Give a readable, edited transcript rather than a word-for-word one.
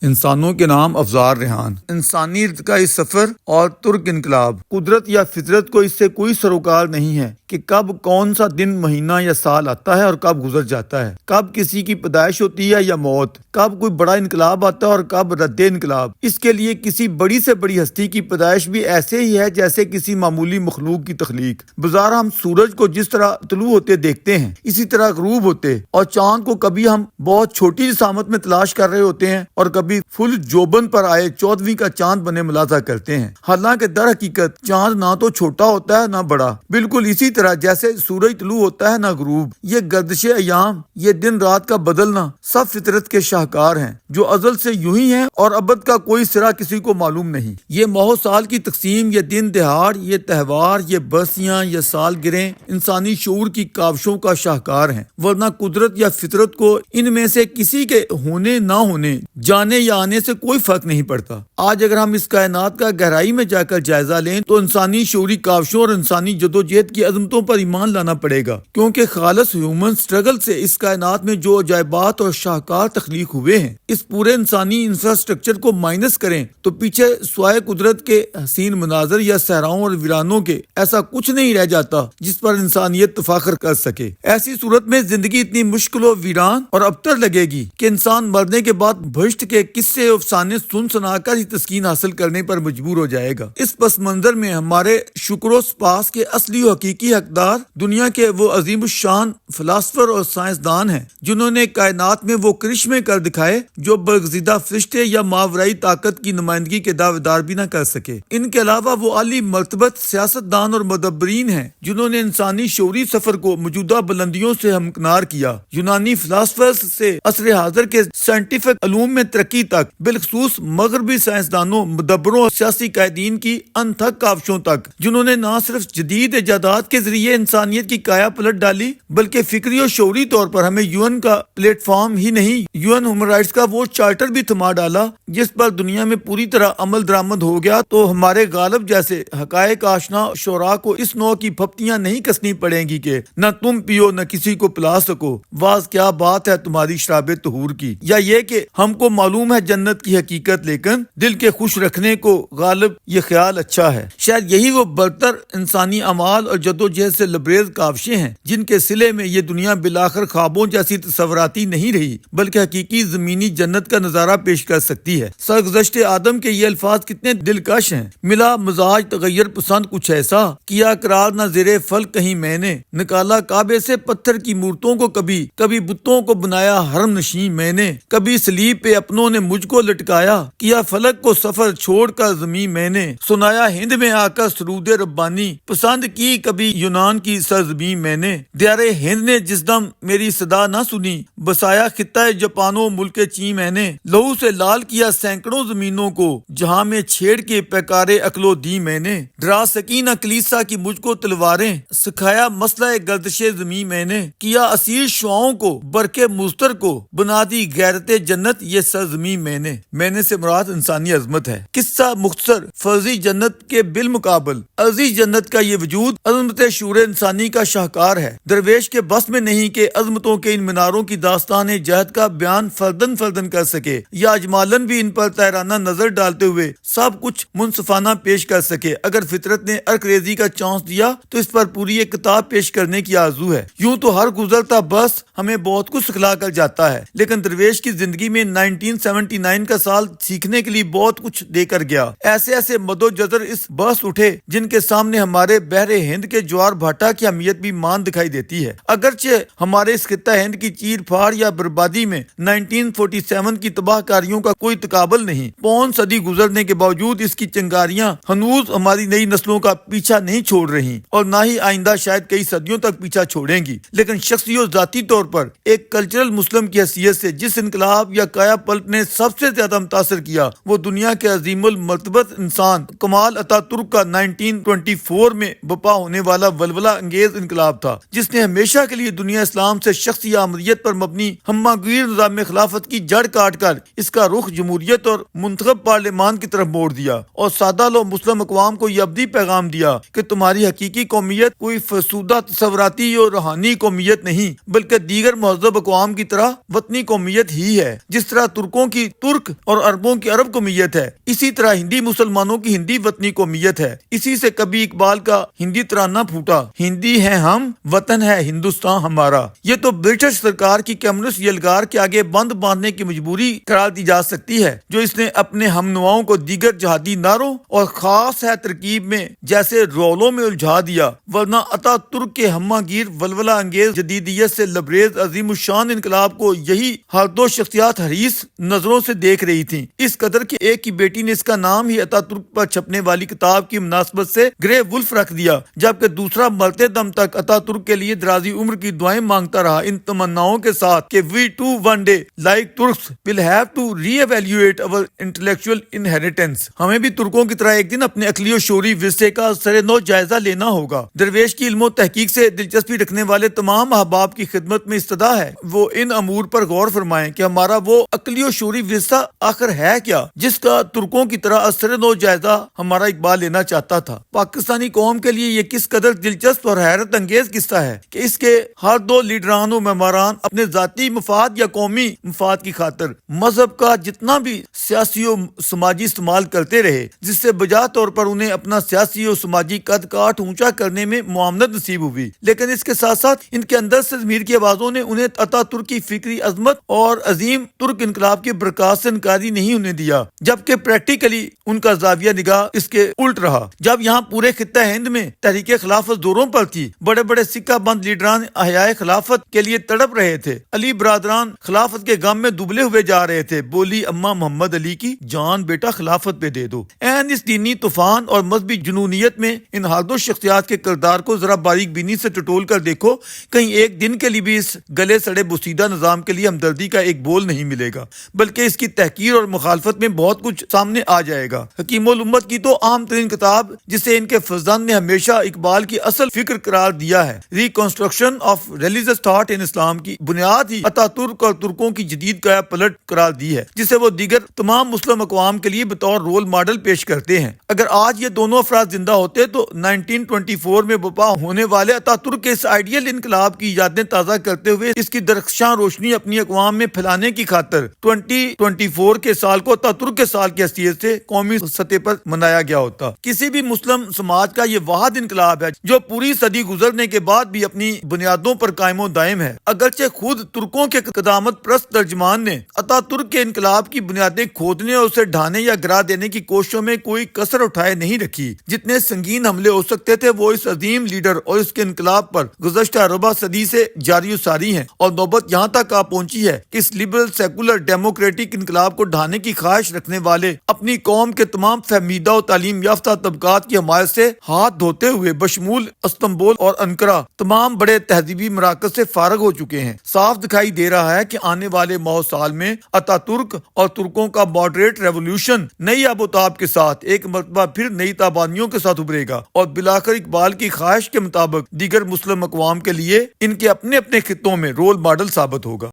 انسانوں کے نام افزار ریحان، انسانی کا اس سفر اور ترک انقلاب، قدرت یا فطرت کو اس سے کوئی سروکار نہیں ہے کہ کب کون سا دن، مہینہ یا سال آتا ہے اور کب گزر جاتا ہے، کب کسی کی پیدائش ہوتی ہے یا موت، کب کوئی بڑا انقلاب آتا ہے اور کب رد انقلاب۔ اس کے لیے کسی بڑی سے بڑی ہستی کی پیدائش بھی ایسے ہی ہے جیسے کسی معمولی مخلوق کی تخلیق۔ بظاہر ہم سورج کو جس طرح طلوع ہوتے دیکھتے ہیں، اسی طرح غروب ہوتے، اور چاند کو کبھی ہم بہت چھوٹی جسامت میں تلاش کر رہے ہوتے ہیں اور کبھی فل جوبن پر آئے 14ویں کا چاند بنے ملاحظہ کرتے ہیں۔ حالانکہ در حقیقت چاند نہ تو چھوٹا ہوتا ہے نہ بڑا، بالکل اسی طرح جیسے سورج طلوع ہوتا ہے نہ غروب۔ یہ گردش ایام، یہ دن رات کا بدلنا سب فطرت کے شاہکار ہیں جو ازل سے یوں ہی ہیں اور ابد کا کوئی سرا کسی کو معلوم نہیں۔ یہ ماہ و سال کی تقسیم، یہ دن دہاڑ، یہ تہوار، یہ برسیاں، یہ سال گریں انسانی شعور کی کاوشوں کا شاہکار ہیں، ورنہ قدرت یا فطرت کو ان میں سے کسی کے ہونے نہ ہونے، جانے یا آنے سے کوئی فرق نہیں پڑتا۔ آج اگر ہم اس کائنات کا گہرائی میں جا کر جائزہ لیں تو انسانی شعوری کاوشوں اور انسانی جدوجہد کی عظمتوں پر ایمان لانا پڑے گا، کیونکہ خالص ہیومن سٹرگل سے اس کائنات میں جو عجائبات اور شاہکار تخلیق ہوئے ہیں، اس پورے انسانی انفراسٹرکچر کو مائنس کریں تو پیچھے سوائے قدرت کے حسین مناظر یا صحراؤں اور ویرانوں کے ایسا کچھ نہیں رہ جاتا جس پر انسانیت تفاخر کر سکے۔ ایسی صورت میں زندگی اتنی مشکل و ویران اور ابتر لگے گی کہ انسان مرنے کے بعد بہشت کے قصے افسانے سنا کر ہی تسکین حاصل کرنے پر مجبور ہو جائے گا۔ اس پس منظر میں ہمارے شکر و سپاس کے اصلی و حقیقی حقدار دنیا کے وہ عظیم الشان فلاسفر اور سائنسدان ہیں جنہوں نے کائنات میں وہ کرشمے کر دکھائے جو برگزیدہ فرشتے یا ماورائی طاقت کی نمائندگی کے دعوے دار بھی نہ کر سکے۔ ان کے علاوہ وہ عالی مرتبت سیاستدان اور مدبرین ہیں جنہوں نے انسانی شعوری سفر کو موجودہ بلندیوں سے ہمکنار کیا۔ یونانی فلاسفرز سے عصر حاضر کے سائنٹیفک علوم میں ترقی تک، بالخصوص مغربی سائنسدانوں، مدبروں اور سیاسی قائدین کی انتھک کاوشوں تک، جنہوں نے نہ صرف جدید ایجادات کے ذریعے انسانیت کی کایا پلٹ ڈالی بلکہ فکری اور شعوری طور پر ہمیں یون کا پلیٹ فارم ہی نہیں، یون ہیومن رائٹس کا وہ چارٹر بھی تھما ڈالا جس پر دنیا میں پوری طرح عمل درآمد ہو گیا تو ہمارے غالب جیسے حقائق آشنا شعراء کو اس نوع کی پھپتیاں نہیں کسنی پڑیں گی کہ نہ تم پیو نہ کسی کو پلا سکو، واز کیا بات ہے تمہاری شراب طہور کی، یا یہ کہ ہم کو معلوم ہے جنت کی حقیقت لیکن دل کے خوش رکھنے کو غالب یہ خیال اچھا ہے۔ شاید یہی وہ برتر انسانی اعمال اور جدوجہد سے لبریز کاوشیں ہیں جن کے صلے میں یہ دنیا بالآخر خوابوں جیسی تصوراتی نہیں رہی بلکہ حقیقی زمینی جنت کا نظارہ پیش کر سکتی ہے۔ سرگزشت آدم کے یہ الفاظ کتنے دلکش ہیں: ملا مزاج تغیر پسند کچھ ایسا، کیا قرار نہ زیر فلک کہیں میں نے، نکالا کعبے سے پتھر کی مورتوں کو، کبھی کبھی بتوں کو بنایا حرم نشین میں نے، کبھی سلیب پہ اپنوں نے مجھ کو لٹکایا، کیا فلک کو سفر چھوڑ کر زمین میں نے، سنایا ہند میں آ کر سرود ربانی، پسند کی کبھی یونان کی سرزمین میں نے، دیار ہند نے جس دم میری صدا نہ سنی، بسایا خطہ جاپانو ملک چین میں نے، لہو سے لال کیا سینکڑوں زمینوں کو، جہاں میں چھیڑ کے پیکارے اکلو دی میں نے، ڈرا سکی نہ کلیسا کی مجھ کو تلواریں، سکھایا مسئلہ گردش زمین میں نے، کیا اسیر شعاؤں کو برکے مستر کو، بنا دی غیرت جنت یہ سرزمین میں نے سے مراد انسانی عظمت ہے۔ قصہ مختصر، فرضی جنت کے بالمقابل عرضی جنت کا یہ وجود عظمت شعور انسانی کا شاہکار ہے۔ درویش کے بس میں نہیں کہ عظمتوں کے ان میناروں کی داستان جہد کا بیان فردن کر سکے یا اجمالن بھی ان پر تیرانہ نظر ڈالتے ہوئے سب کچھ منصفانہ پیش کر سکے۔ اگر فطرت نے ارکریزی کا چانس دیا تو اس پر پوری ایک کتاب پیش کرنے کی آرزو ہے۔ یوں تو ہر گزرتا بس ہمیں بہت کچھ سکھلا کر جاتا ہے، لیکن درویش کی زندگی میں 1979 کا سال سیکھنے کے لیے بہت کچھ دے کر گیا۔ ایسے مد و جزر اس بحث اٹھے جن کے سامنے ہمارے بحر ہند کے جوار بھاٹا کی اہمیت بھی مان دکھائی دیتی ہے۔ اگرچہ ہمارے اس خطہ ہند کی چیر پھاڑ یا بربادی میں 1947 کی تباہ کاریوں کا کوئی تقابل نہیں، پون صدی گزرنے کے باوجود اس کی چنگاریاں ہنوز ہماری نئی نسلوں کا پیچھا نہیں چھوڑ رہی اور نہ ہی آئندہ شاید کئی صدیوں تک پیچھا چھوڑیں گی۔ لیکن شخصی و ذاتی طور پر ایک کلچرل مسلم کی حیثیت سے جس انقلاب یا کایا پلٹ نے سب سے زیادہ متاثر کیا وہ دنیا کے عظیم المرتبت انسان کمال اتا ترک کا 1924 میں بپا ہونے والا ولولہ انگیز انقلاب تھا، جس نے ہمیشہ کے لیے دنیا اسلام سے شخصی آمریت پر مبنی ہمہ گیر نظام خلافت کی جڑ کاٹ کر اس کا رخ جمہوریت اور منتخب پارلیمان کی طرف موڑ دیا اور سادہ لو مسلم اقوام کو یہ ابدی پیغام دیا کہ تمہاری حقیقی قومیت کوئی فرسودہ تصوراتی اور روحانی قومیت نہیں بلکہ دیگر مہذب اقوام کی طرح وطنی قومیت ہی ہے۔ جس طرح ترکوں کی ترک اور عربوں کی عرب قومیت ہے، اسی طرح ہندی مسلمانوں کی ہندی وطنی قومیت ہے۔ اسی سے کبھی اقبال کا ہندی ترانہ پھوٹا، ہندی ہے ہم، وطن ہے ہندوستان ہمارا۔ یہ تو برٹش سرکار کی کمیونسٹ یلغار کے آگے بند باندھنے کی مجبوری قرار دی جا سکتی ہے، جو اس نے اپنے ہم نواؤں کو دیگر جہادی نعروں اور خاص ہے ترکیب میں جیسے رولوں میں الجھا دیا، ورنہ عطا ترک کے ہمہ گیر ولولہ انگیز جدیدیت سے لبریز عظیم الشان انقلاب کو یہی ہر دو شخصیات حریص نظروں سے دیکھ رہی تھیں، اس قدر کہ ایک کی بیٹی نے اس کا نام ہی عطا ترک پر چھپنے والی کتاب کی مناسبت سے گرے ولف رکھ دیا، جبکہ دوسرا مرتے دم تک عطا ترک کے لیے درازی عمر کی دعائیں مانگتا رہا، ان تمناؤں کے ساتھ کہ we too one day like Turks will have to re-evaluate our intellectual inheritance۔ ہمیں بھی ترکوں کی طرح ایک دن اپنے عقلی و شعوری ورثے کا سر نو جائزہ لینا ہوگا۔ درویش کی علم و تحقیق سے دلچسپی رکھنے والے تمام احباب کی خدمت میں استدا ہے وہ ان امور پر غور فرمائیں کہ ہمارا وہ عقلی و شعوری ورثہ آخر ہے کیا، جس کا ترکوں کی طرح سر نو جائزہ ہمارا اقبال لینا چاہتا تھا۔ پاکستانی قوم کے لیے یہ کس قدر دلچسپ اور حیرت انگیز قصہ ہے کہ اس کے ہر دو لیڈران و معماران اپنے ذاتی مفاد یا قومی مفاد کی خاطر مذہب کا جتنا بھی سیاسی و سماجی استعمال کرتے رہے، جس سے بجا طور پر انہیں اپنا سیاسی و سماجی قد کاٹ اونچا کرنے میں معاونت نصیب ہوئی، لیکن اس کے ساتھ ساتھ ان کے اندر سے ضمیر کی آوازوں نے انہیں عطا ترک کی فکری عظمت اور عظیم ترک انقلاب کی برکات سے انکاری نہیں ہونے دیا، جبکہ پریکٹیکلی ان کا زاویہ نگاہ اس کے الٹ رہا۔ جب یہاں پورے خطہ ہند میں تحریک خلافت زوروں پر تھی، بڑے بڑے سکہ بند لیڈران احیاء خلافت کے لیے تڑپ رہے تھے، علی برادران خلافت کے غم میں دبلے ہوئے جا رہے تھے، بولی اماں محمد علی کی جان بیٹا خلافت پہ دے دو۔ اس دینی طوفان اور مذہبی جنونیت میں ان ہر دو شخصیات کے کردار کو ذرا باریک بینی سے ٹٹول کر دیکھو، کہیں ایک دن کے لیے بھی اس گلے سڑے بوسیدہ نظام کے لیے ہمدردی کا ایک بول نہیں ملے گا، بلکہ اس کی تحقیر اور مخالفت میں بہت کچھ سامنے آ جائے گا۔ حکیم الامت کی تو عام ترین کتاب جسے ان کے فرزند نے ہمیشہ اقبال کی اصل فکر قرار دیا ہے، reconstruction of religious thought in Islam, کی بنیاد ہی عطا ترک اور ترکوں کی جدید کایا پلٹ قرار دی ہے، جسے وہ دیگر تمام مسلم اقوام کے لیے بطور رول ماڈل پیش کرتے ہیں۔ اگر آج یہ دونوں افراد زندہ ہوتے تو 1924 میں برپا ہونے والے عطا ترک کے اس آئیڈیل انقلاب کی یادیں تازہ کرتے ہوئے اس کی درخشاں روشنی اپنی اقوام میں پھیلانے کی خاطر 2024 کے سال کو عطا ترک کے سال کی حیثیت سے قومی سطح پر منایا گیا ہوتا۔ کسی بھی مسلم سماج کا یہ واحد انقلاب ہے جو پوری صدی گزرنے کے بعد بھی اپنی بنیادوں پر قائم و دائم ہے، اگرچہ خود ترکوں کے قدامت پرست ترجمان نے عطا ترک کے انقلاب کی بنیادیں کھودنے اور اسے ڈھانے یا گرا دینے کی کوششوں میں کوئی کسر اٹھائے نہیں رکھی۔ جتنے سنگین حملے ہو سکتے تھے وہ اس عظیم لیڈر اور اس کے انقلاب پر گزشتہ ربع صدی سے جاری و ساری ہیں، اور نوبت یہاں تک آ پہنچی ہے کہ اس لبرل سیکولر ڈیموکریٹک انقلاب کو ڈھانے کی خواہش رکھنے والے اپنی قوم کے تمام فہمیدہ و تعلیم یافتہ طبقات کی حمایت سے ہاتھ دھوتے ہوئے بشمول استنبول اور انقرہ تمام بڑے تہذیبی مراکز سے فارغ ہو چکے ہیں۔ صاف دکھائی دے رہا ہے کہ آنے والے ماہ سال میں عطا ترک اور ترکوں کا ماڈریٹ ریولوشن نئی آب و تاب کے ساتھ ایک مرتبہ پھر نئی تابانیوں کے ساتھ ابھرے گا، اور بلاخر اقبال کی خواہش کے مطابق دیگر مسلم اقوام کے لیے ان کے اپنے اپنے خطوں میں رول ماڈل ثابت ہوگا۔